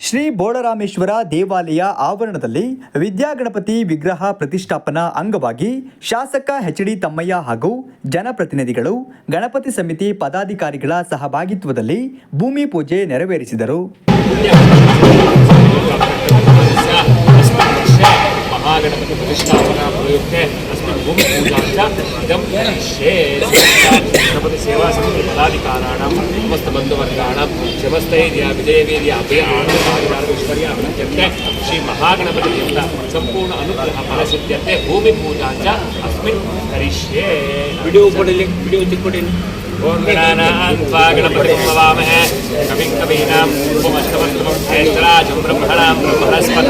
ಶ್ರೀ ಬೋಳರಾಮೇಶ್ವರ ದೇವಾಲಯ ಆವರಣದಲ್ಲಿ ವಿದ್ಯಾಗಣಪತಿ ವಿಗ್ರಹ ಪ್ರತಿಷ್ಠಾಪನಾ ಅಂಗವಾಗಿ ಶಾಸಕ ಎಚ್.ಡಿ. ತಮ್ಮಯ್ಯ ಹಾಗೂ ಜನಪ್ರತಿನಿಧಿಗಳು ಗಣಪತಿ ಸಮಿತಿ ಪದಾಧಿಕಾರಿಗಳ ಸಹಭಾಗಿತ್ವದಲ್ಲಿ ಭೂಮಿ ಪೂಜೆ ನೆರವೇರಿಸಿದರು. महागणपति प्रतिष्ठापना प्रयुक्ते अस्मिन् भूमि पूजा इदं गणपति सेवा समिति पदाधिकाराणां समस्त बन्धुवर्गाणां समस्तैर्य विजयवीर्य अभय आनन्दादिश्वर्य अभिनत्यर्थे श्री महागणपतिदेवता संपूर्ण अनुग्रह फलसिद्ध्यर्थे भूमि पूजा च अस्मिन् करिष्ये. वीडियो चिक्कोडिनि ओम गणानां त्वा गणपतिं नमामहे कविं कवीनाम् उपमस्तमस्तमं ज्येष्ठराजं ब्रह्मणां ब्रह्मणस्पत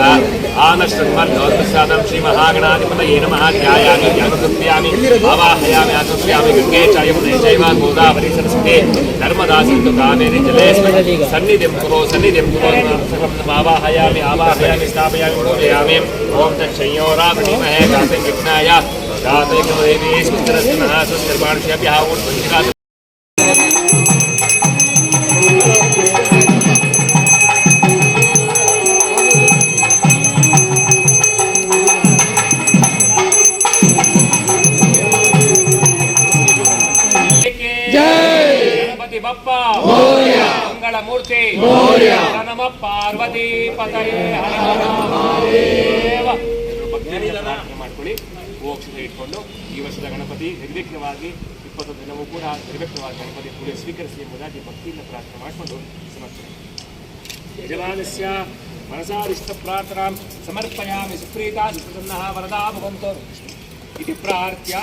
आनश्रवन्नोत्सादं श्रीमहागणाधिपतये नमः. ध्यायामि ध्यानकृत्यामि आवाहयामि आकृत्यामि गङ्गे च यमुने चैव गोदावरी सरस्वती नर्मदा सिन्धु कावेरी जलेऽस्मिन् सन्निधिं कुरु आवाहयामि स्थापयामि पूजयामि. ओम तच्छंयोरावणीमहे गाते विघ्नाय गाते देवी स्मितरस्मः सुस्कर्माणस्याभ्यः ऊर्ध्वं गणपति बप्पा मंगल मूर्ति नम पार्वती पतये हर महादेव. ಮಾಡ್ಕೊಳ್ಳಿ. ಮೋಕ್ಷದ ಇಟ್ಕೊಂಡು ಈ ವರ್ಷದ ಗಣಪತಿ ನಿರ್ವಿಘ್ನವಾಗಿ 20 ದಿನವೂ ಕೂಡ ನಿರ್ವಿಘ್ನವಾಗಿ ಗಣಪತಿ ಪೂಜೆ ಸ್ವೀಕರಿಸಿ ಎಂಬುದಾಗಿ ಭಕ್ತಿಯಿಂದ ಪ್ರಾರ್ಥನೆ ಮಾಡಿಕೊಂಡು ಸಮರ್ಪಣೆ. ಯಜಮಾನಸ್ಯ ಮನಸಾದಿಷ್ಟ ಪ್ರಾರ್ಥನಾಂ ಸಮರ್ಪಯಾಮಿ. ಸುಪ್ರೀತಾ ಸುಪ್ರಸನ್ನಃ ವರದಾ ಭವಂತು ಇತಿ ಪ್ರಾರ್ಥ್ಯ.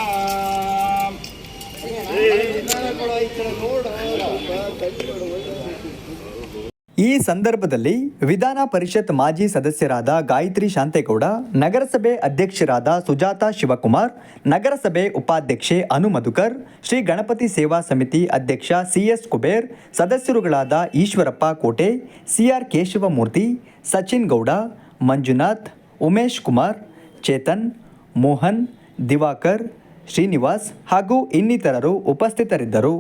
ಈ ಸಂದರ್ಭದಲ್ಲಿ ವಿಧಾನ ಪರಿಷತ್ ಮಾಜಿ ಸದಸ್ಯರಾದ ಗಾಯತ್ರಿ ಶಾಂತೇಗೌಡ, ನಗರಸಭೆ ಅಧ್ಯಕ್ಷರಾದ ಸುಜಾತಾ ಶಿವಕುಮಾರ್, ನಗರಸಭೆ ಉಪಾಧ್ಯಕ್ಷೆ ಅನು ಮಧುಕರ್, ಶ್ರೀ ಗಣಪತಿ ಸೇವಾ ಸಮಿತಿ ಅಧ್ಯಕ್ಷ ಸಿ.ಎಸ್. ಕುಬೇರ್, ಸದಸ್ಯರುಗಳಾದ ಈಶ್ವರಪ್ಪ ಕೋಟೆ, ಸಿ.ಆರ್. ಕೇಶವಮೂರ್ತಿ, ಸಚಿನ್ ಗೌಡ, ಮಂಜುನಾಥ್, ಉಮೇಶ್ ಕುಮಾರ್, ಚೇತನ್, ಮೋಹನ್, ದಿವಾಕರ್, ಶ್ರೀನಿವಾಸ್ ಹಾಗೂ ಇನ್ನಿತರರು ಉಪಸ್ಥಿತರಿದ್ದರು.